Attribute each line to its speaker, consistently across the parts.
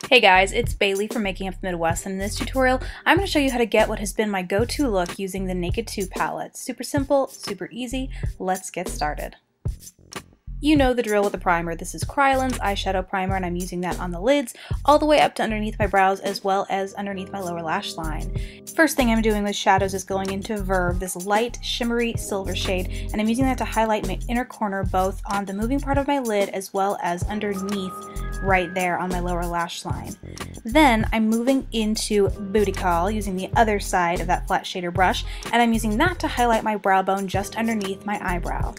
Speaker 1: Hey guys, it's Bailey from Making Up the Midwest, and in this tutorial I'm going to show you how to get what has been my go-to look using the Naked 2 palette. Super simple, super easy. Let's get started. You know the drill with the primer. This is Krylen's eyeshadow primer, and I'm using that on the lids all the way up to underneath my brows as well as underneath my lower lash line. First thing I'm doing with shadows is going into Verve, this light shimmery silver shade, and I'm using that to highlight my inner corner both on the moving part of my lid as well as underneath right there on my lower lash line. Then I'm moving into Booty Call using the other side of that flat shader brush, and I'm using that to highlight my brow bone just underneath my eyebrow.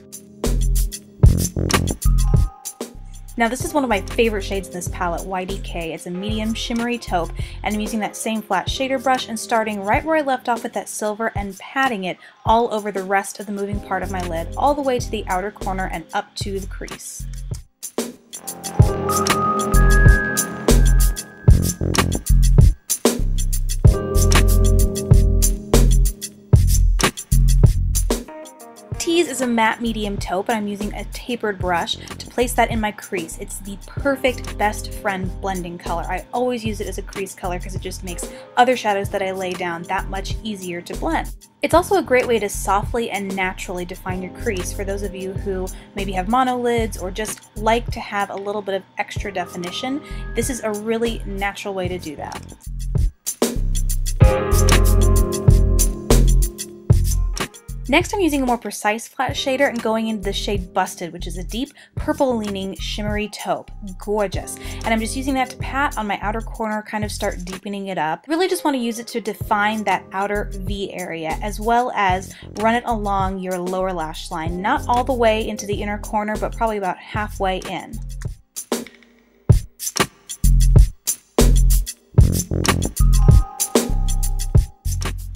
Speaker 1: Now this is one of my favorite shades in this palette, YDK. It's a medium shimmery taupe, and I'm using that same flat shader brush and starting right where I left off with that silver and patting it all over the rest of the moving part of my lid, all the way to the outer corner and up to the crease. Tease is a matte medium taupe, and I'm using a tapered brush to place that in my crease. It's the perfect best friend blending color. I always use it as a crease color because it just makes other shadows that I lay down that much easier to blend. It's also a great way to softly and naturally define your crease for those of you who maybe have monolids or just like to have a little bit of extra definition. This is a really natural way to do that. Next, I'm using a more precise flat shader and going into the shade Busted, which is a deep purple-leaning shimmery taupe. Gorgeous. And I'm just using that to pat on my outer corner, kind of start deepening it up. Really just want to use it to define that outer V area, as well as run it along your lower lash line. Not all the way into the inner corner, but probably about halfway in.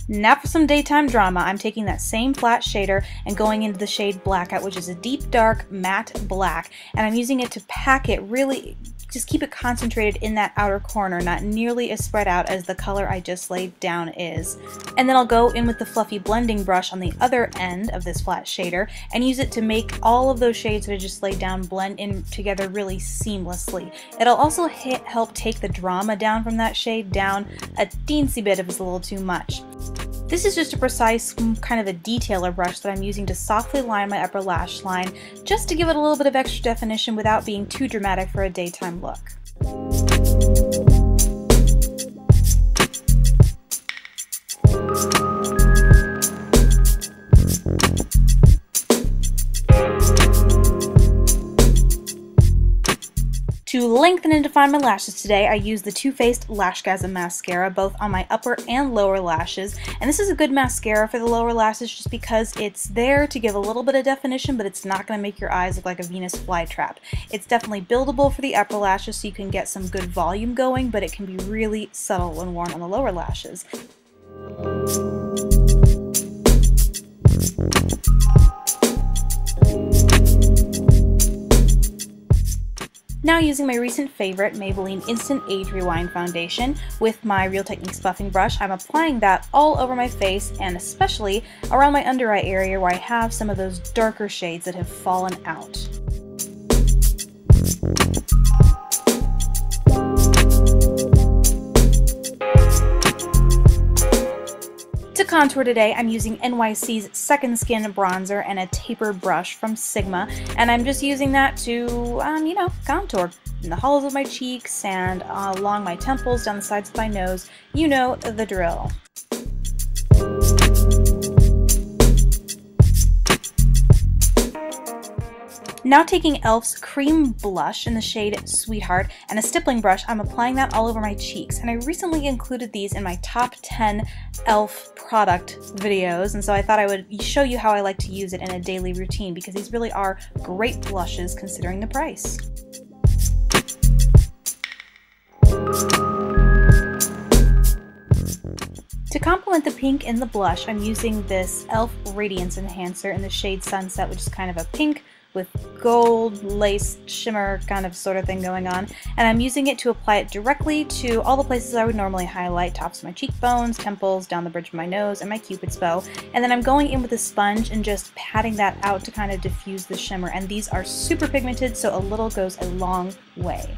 Speaker 1: Now for some daytime drama, I'm taking that same flat shader and going into the shade Blackout, which is a deep dark matte black, and I'm using it to pack it, really just keep it concentrated in that outer corner, not nearly as spread out as the color I just laid down is. And then I'll go in with the fluffy blending brush on the other end of this flat shader and use it to make all of those shades that I just laid down blend in together really seamlessly. It'll also help take the drama down from that shade down a teensy bit if it's a little too much. This is just a precise kind of a detailer brush that I'm using to softly line my upper lash line, just to give it a little bit of extra definition without being too dramatic for a daytime look. To lengthen and define my lashes today, I use the Too Faced Lashgasm mascara both on my upper and lower lashes, and this is a good mascara for the lower lashes just because it's there to give a little bit of definition, but it's not going to make your eyes look like a Venus flytrap. It's definitely buildable for the upper lashes so you can get some good volume going, but it can be really subtle when worn on the lower lashes. Now using my recent favorite, Maybelline Instant Age Rewind Foundation with my Real Techniques buffing brush, I'm applying that all over my face and especially around my under eye area where I have some of those darker shades that have fallen out. To contour today, I'm using NYC's Second Skin bronzer and a tapered brush from Sigma, and I'm just using that to, you know, contour in the hollows of my cheeks and along my temples, down the sides of my nose. You know the drill. Now taking e.l.f.'s cream blush in the shade Sweetheart and a stippling brush, I'm applying that all over my cheeks. And I recently included these in my top 10 e.l.f. product videos, and so I thought I would show you how I like to use it in a daily routine because these really are great blushes considering the price. To complement the pink in the blush, I'm using this e.l.f. Radiance Enhancer in the shade Sunset, which is kind of a pink with gold lace shimmer kind of sort of thing going on, and I'm using it to apply it directly to all the places I would normally highlight: tops of my cheekbones, temples, down the bridge of my nose, and my cupid's bow. And then I'm going in with a sponge and just patting that out to kind of diffuse the shimmer, and these are super pigmented, so a little goes a long way.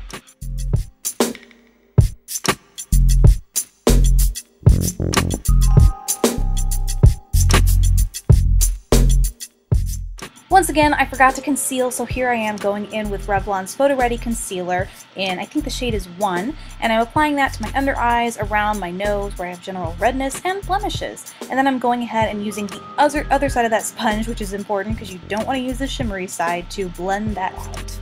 Speaker 1: Once again, I forgot to conceal, so here I am going in with Revlon's Photo Ready Concealer in, I think the shade is 1, and I'm applying that to my under eyes, around my nose where I have general redness and blemishes. And then I'm going ahead and using the other side of that sponge, which is important because you don't want to use the shimmery side, to blend that out.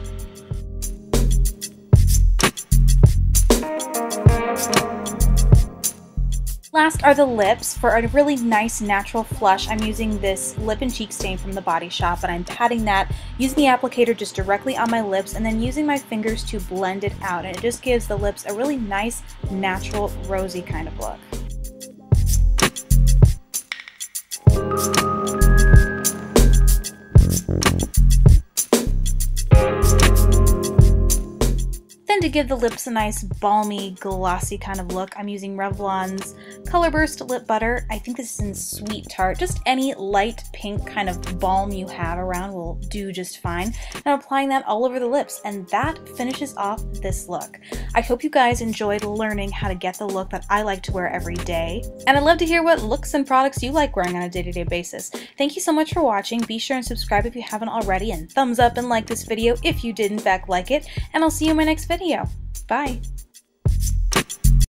Speaker 1: Last are the lips. For a really nice natural flush, I'm using this lip and cheek stain from the Body Shop, and I'm patting that, using the applicator just directly on my lips, and then using my fingers to blend it out, and it just gives the lips a really nice, natural, rosy kind of look. To give the lips a nice balmy, glossy kind of look, I'm using Revlon's Color Burst Lip Butter. I think this is in Sweet Tart. Just any light pink kind of balm you have around will do just fine. And I'm applying that all over the lips, and that finishes off this look. I hope you guys enjoyed learning how to get the look that I like to wear every day. And I'd love to hear what looks and products you like wearing on a day-to-day basis. Thank you so much for watching. Be sure and subscribe if you haven't already, and thumbs up and like this video if you did in fact like it. And I'll see you in my next video. Bye!